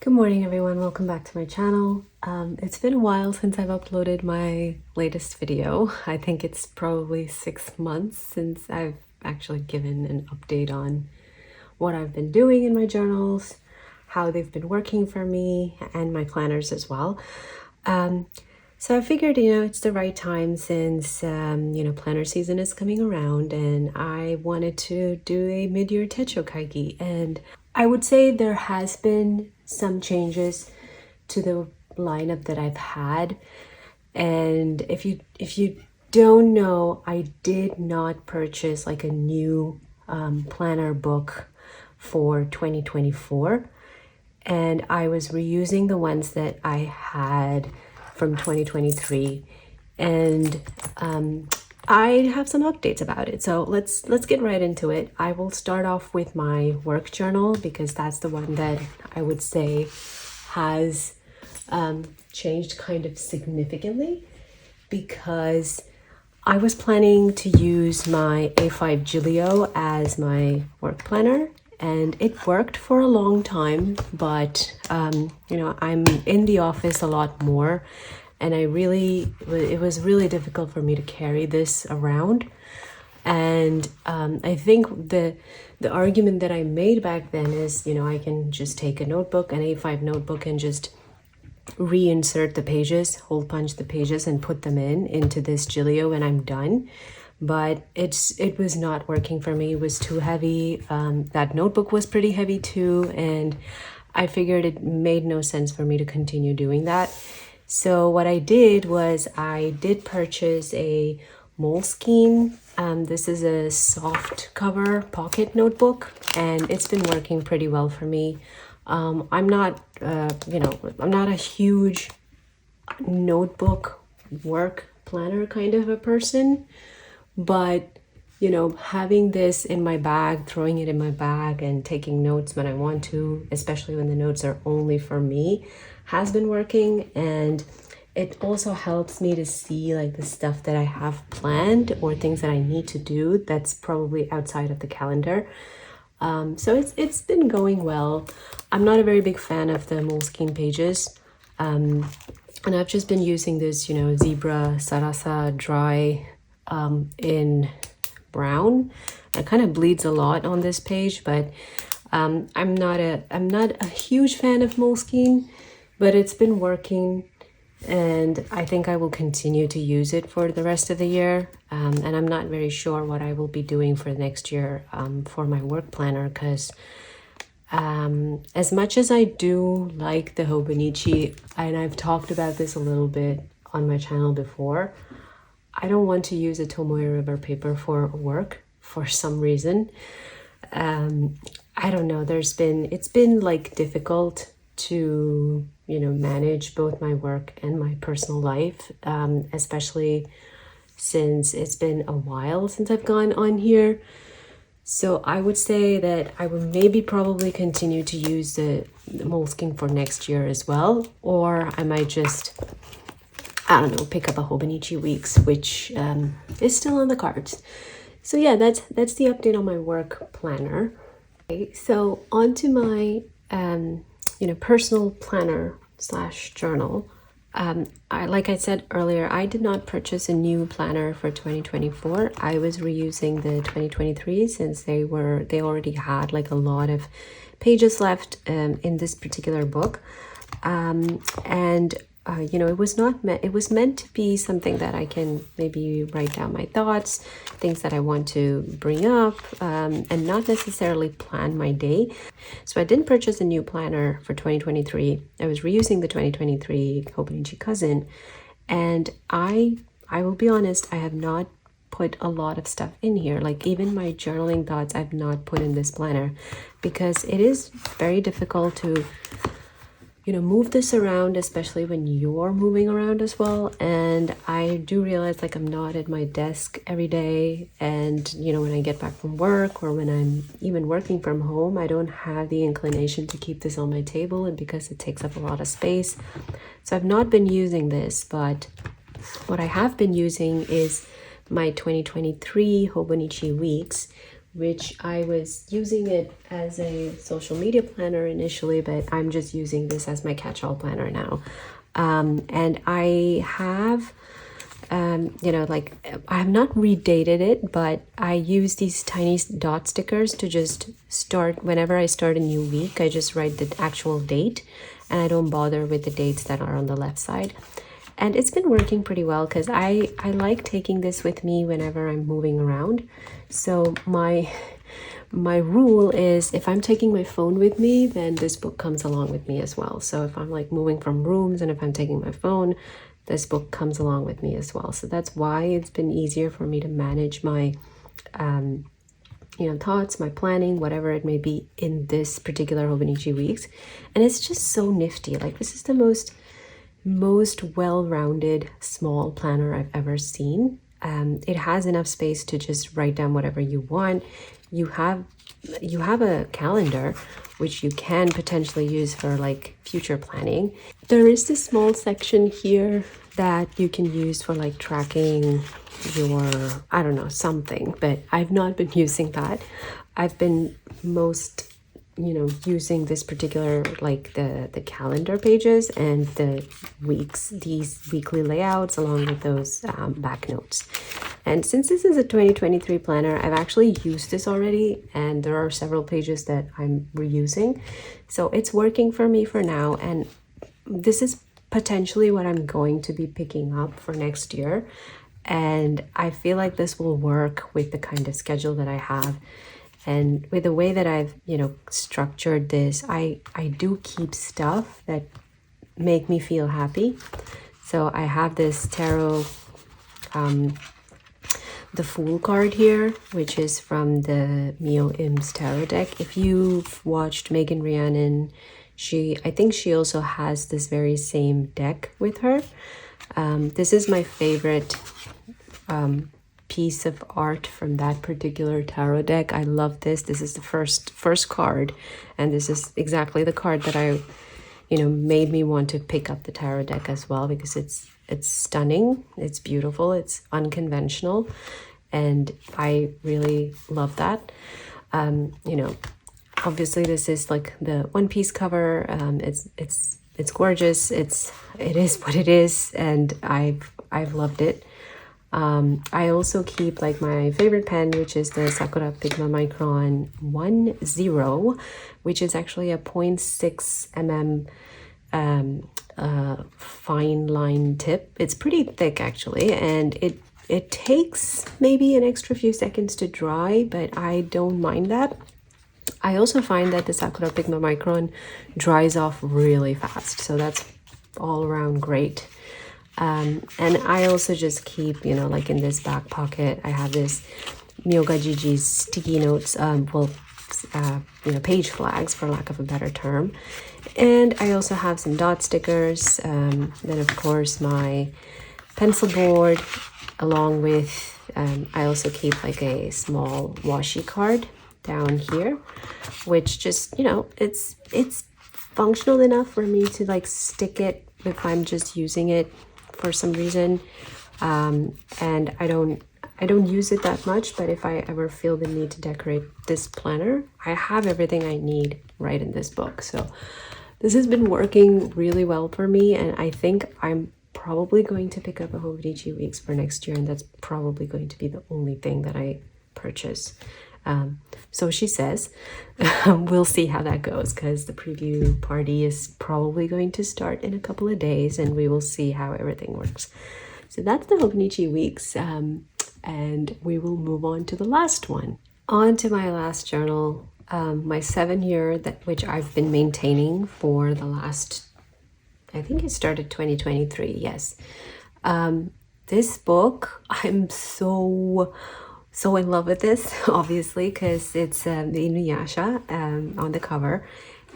Good morning everyone, welcome back to my channel. It's been a while since I've uploaded my latest video. I think it's probably 6 months since I've actually given an update on what I've been doing in my journals, how they've been working for me, and my planners as well. So I figured, it's the right time since, planner season is coming around, and I wanted to do a mid-year Techo Kaigi. And I would say there has been some changes to the lineup that I've had. And if you don't know, I did not purchase like a new planner book for 2024. And I was reusing the ones that I had from 2023, and I have some updates about it. So let's get right into it. I will start off with my work journal because that's the one that I would say has changed kind of significantly, because I was planning to use my A5 Gilio as my work planner, and it worked for a long time, but I'm in the office a lot more, and it was really difficult for me to carry this around. And I think the argument that I made back then is, I can just take a notebook, an A5 notebook, and just reinsert the pages, hole punch the pages, and put them into this Gilio, and I'm done. But it was not working for me. It was too heavy. That notebook was pretty heavy too, and I figured it made no sense for me to continue doing that. So what I did was I did purchase a Moleskine. This is a soft cover pocket notebook, and it's been working pretty well for me. I'm not a huge notebook work planner kind of a person, but having this in my bag, throwing it in my bag and taking notes when I want to, especially when the notes are only for me, has been working. And it also helps me to see like the stuff that I have planned or things that I need to do that's probably outside of the calendar. So it's been going well. I'm not a very big fan of the Moleskine pages, and I've just been using this Zebra Sarasa dry in brown. It kind of bleeds a lot on this page, but I'm not a huge fan of Moleskine, but it's been working, and I think I will continue to use it for the rest of the year. And I'm not very sure what I will be doing for next year for my work planner, because as much as I do like the Hobonichi, and I've talked about this a little bit on my channel before, I don't want to use a Tomoe River paper for work for some reason. I don't know, it's been like difficult to manage both my work and my personal life, especially since it's been a while since I've gone on here. So I would say that I will maybe probably continue to use the Moleskine for next year as well, or I might just, I don't know, pick up a Hobonichi Weeks, which is still on the cards. So yeah, that's the update on my work planner. Okay, so on to my personal planner / journal. Like I said earlier, I did not purchase a new planner for 2024. I was reusing the 2023 since they already had like a lot of pages left in this particular book. It was meant to be something that I can maybe write down my thoughts, things that I want to bring up, and not necessarily plan my day. So I didn't purchase a new planner for 2023. I was reusing the 2023 Hobonichi Cousin, and I will be honest, I have not put a lot of stuff in here. Like even my journaling thoughts, I've not put in this planner because it is very difficult to move this around, especially when you're moving around as well. And I do realize like I'm not at my desk every day, and when I get back from work or when I'm even working from home, I don't have the inclination to keep this on my table, and because it takes up a lot of space. So I've not been using this, but what I have been using is my 2023 Hobonichi Weeks, which I was using it as a social media planner initially, but I'm just using this as my catch-all planner now. And I have, like I have not redated it, but I use these tiny dot stickers to just start, whenever I start a new week, I just write the actual date and I don't bother with the dates that are on the left side. And it's been working pretty well because I like taking this with me whenever I'm moving around. So my rule is if I'm taking my phone with me, then this book comes along with me as well. So if I'm like moving from rooms and if I'm taking my phone, this book comes along with me as well. So that's why it's been easier for me to manage my thoughts, my planning, whatever it may be in this particular Hobonichi weeks. And it's just so nifty. Like, this is the most well-rounded small planner I've ever seen. It has enough space to just write down whatever you want. You have a calendar which you can potentially use for like future planning. There is this small section here that you can use for like tracking your, I don't know, something, but I've not been using that. I've been using this particular, like the calendar pages and the weeks, these weekly layouts along with those back notes. And since this is a 2023 planner, I've actually used this already, and there are several pages that I'm reusing. So it's working for me for now, and this is potentially what I'm going to be picking up for next year. And I feel like this will work with the kind of schedule that I have. And with the way that I've, structured this, I do keep stuff that make me feel happy. So I have this tarot, the Fool card here, which is from the Mio Im's tarot deck. If you've watched Megan Rhiannon, I think she also has this very same deck with her. This is my favorite piece of art from that particular tarot deck. I love this. This is the first card, and this is exactly the card that I made me want to pick up the tarot deck as well, because it's stunning, it's beautiful, it's unconventional, and I really love that. Obviously this is like the one-piece cover. It's gorgeous, it is what it is, and I've loved it. I also keep like my favorite pen, which is the Sakura Pigma Micron 10, which is actually a 0.6 mm fine line tip. It's pretty thick actually, and it takes maybe an extra few seconds to dry, but I don't mind that. I also find that the Sakura Pigma Micron dries off really fast, so that's all around great. And I also just keep, like in this back pocket, I have this Myogajiji's sticky notes, page flags, for lack of a better term. And I also have some dot stickers, then of course my pencil board, along with, I also keep like a small washi card down here, which just, it's functional enough for me to like stick it if I'm just using it for some reason, and I don't use it that much, but if I ever feel the need to decorate this planner, I have everything I need right in this book. So this has been working really well for me, and I think I'm probably going to pick up a Hobonichi Weeks for next year, and that's probably going to be the only thing that I purchase. So she says. We'll see how that goes, because the preview party is probably going to start in a couple of days, and we will see how everything works. So that's the Hobonichi Weeks, and we will move on to the last one. On to my last journal, my 7-year, which I've been maintaining for the last, I think it started 2023, yes. This book, I'm so in love with this, obviously, because it's the Inuyasha on the cover,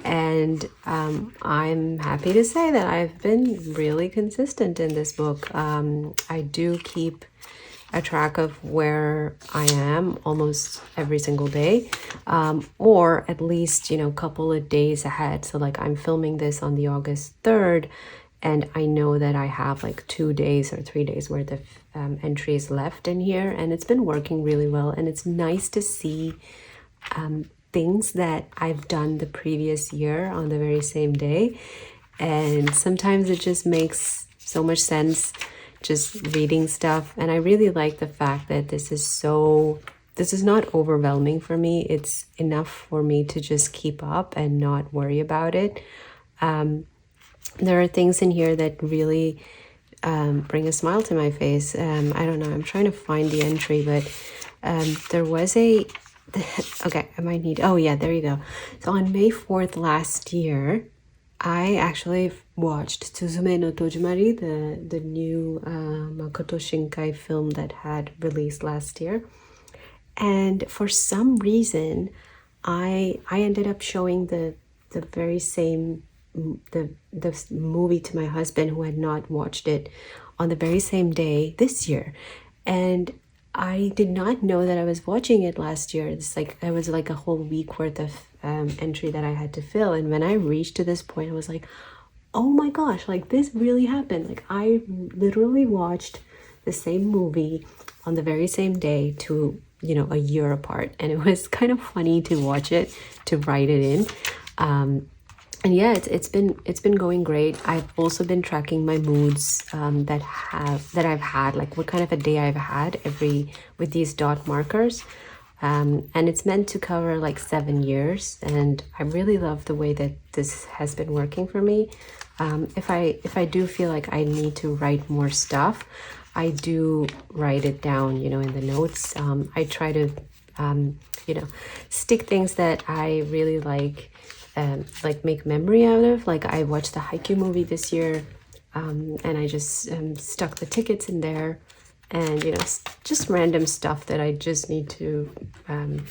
and I'm happy to say that I've been really consistent in this book. I do keep a track of where I am almost every single day, or at least, a couple of days ahead. So like I'm filming this on the August 3rd, and I know that I have like 2 days or 3 days worth of entries left in here, and it's been working really well. And it's nice to see things that I've done the previous year on the very same day, and sometimes it just makes so much sense just reading stuff. And I really like the fact that this is not overwhelming for me. It's enough for me to just keep up and not worry about it. There are things in here that really bring a smile to my face. I don't know, I'm trying to find the entry, but there was a okay, I might need, oh yeah, there you go. So on May 4th last year, I actually watched Suzume no Tojimari, the new Makoto Shinkai film that had released last year. And for some reason, I ended up showing the very same the movie to my husband, who had not watched it, on the very same day this year. And I did not know that I was watching it last year. It's like it was like a whole week worth of entry that I had to fill. And when I reached to this point, I was like, oh my gosh, like this really happened. Like I literally watched the same movie on the very same day to, you know, a year apart. And it was kind of funny to watch it, to write it in. And yeah, it's been going great. I've also been tracking my moods that I've had, like what kind of a day I've had with these dot markers. And it's meant to cover like 7 years, and I really love the way that this has been working for me. If I do feel like I need to write more stuff, I do write it down, you know, in the notes. I try to you know, stick things that I really like make memory out of. Like I watched the Haikyuu movie this year, and I just stuck the tickets in there, and you know, just random stuff that I just need to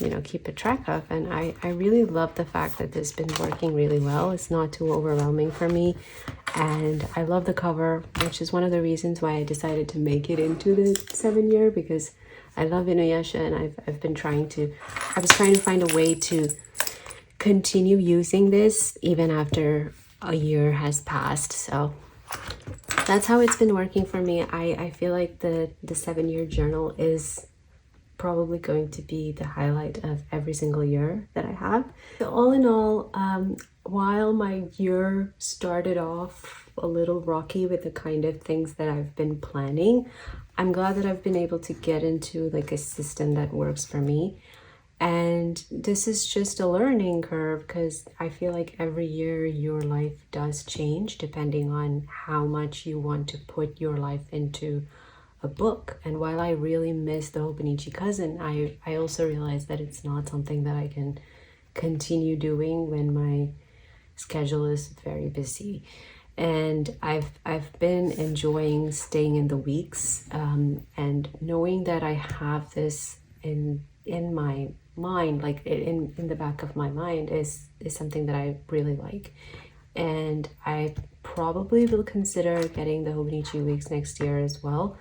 you know, keep a track of. And I really love the fact that this has been working really well. It's not too overwhelming for me, and I love the cover, which is one of the reasons why I decided to make it into the 7-year, because I love Inuyasha, and I was trying to find a way to continue using this even after a year has passed. So that's how it's been working for me. I feel like the 7-year journal is probably going to be the highlight of every single year that I have. So all in all, while my year started off a little rocky with the kind of things that I've been planning, I'm glad that I've been able to get into like a system that works for me. And this is just a learning curve, because I feel like every year your life does change depending on how much you want to put your life into a book. And while I really miss the Hobonichi cousin, I also realize that it's not something that I can continue doing when my schedule is very busy. And I've been enjoying staying in the weeks, and knowing that I have this in my mind, like in the back of my mind, is something that I really like. And I probably will consider getting the Hobonichi weeks next year as well.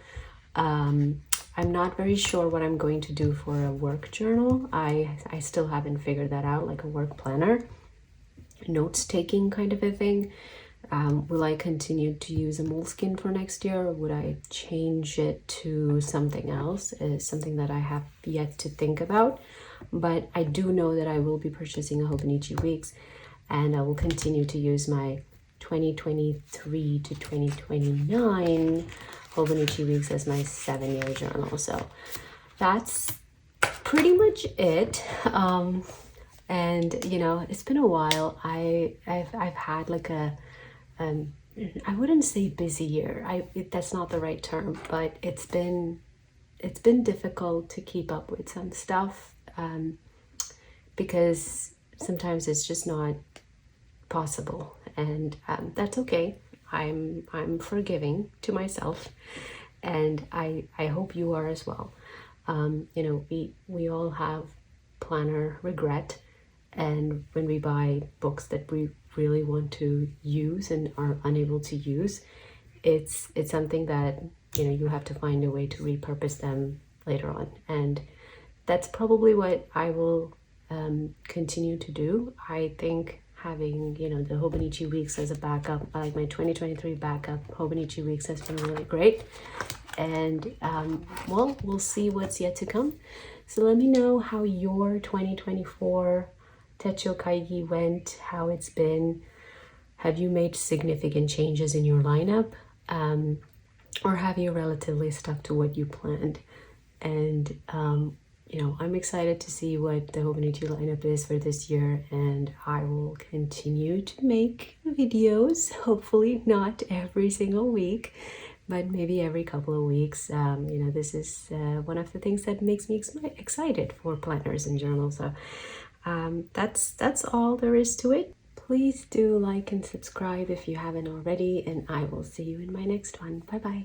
I'm not very sure what I'm going to do for a work journal. I still haven't figured that out, like a work planner, notes taking kind of a thing. Will I continue to use a Moleskine for next year, or would I change it to something else? Is something that I have yet to think about. But I do know that I will be purchasing a Hobonichi Weeks, and I will continue to use my 2023 to 2029 Hobonichi Weeks as my 7-year journal. So that's pretty much it. And you know, it's been a while. I've had like a I wouldn't say busy year. That's not the right term, but it's been difficult to keep up with some stuff, because sometimes it's just not possible, and that's okay. I'm forgiving to myself, and I hope you are as well. You know, we all have planner regret, and when we buy books that we really want to use and are unable to use, it's something that, you know, you have to find a way to repurpose them later on. And that's probably what I will continue to do. I think having, you know, the Hobonichi weeks as a backup. I like my 2023 backup. Hobonichi weeks has been really great. And well, we'll see what's yet to come. So let me know how your 2024 Techo Kaigi went, how it's been. Have you made significant changes in your lineup? Or have you relatively stuck to what you planned? And you know, I'm excited to see what the Hobonichi lineup is for this year, and I will continue to make videos, hopefully not every single week, but maybe every couple of weeks. You know, this is one of the things that makes me excited for planners and journals. So that's all there is to it. Please do like and subscribe if you haven't already, and I will see you in my next one. Bye bye.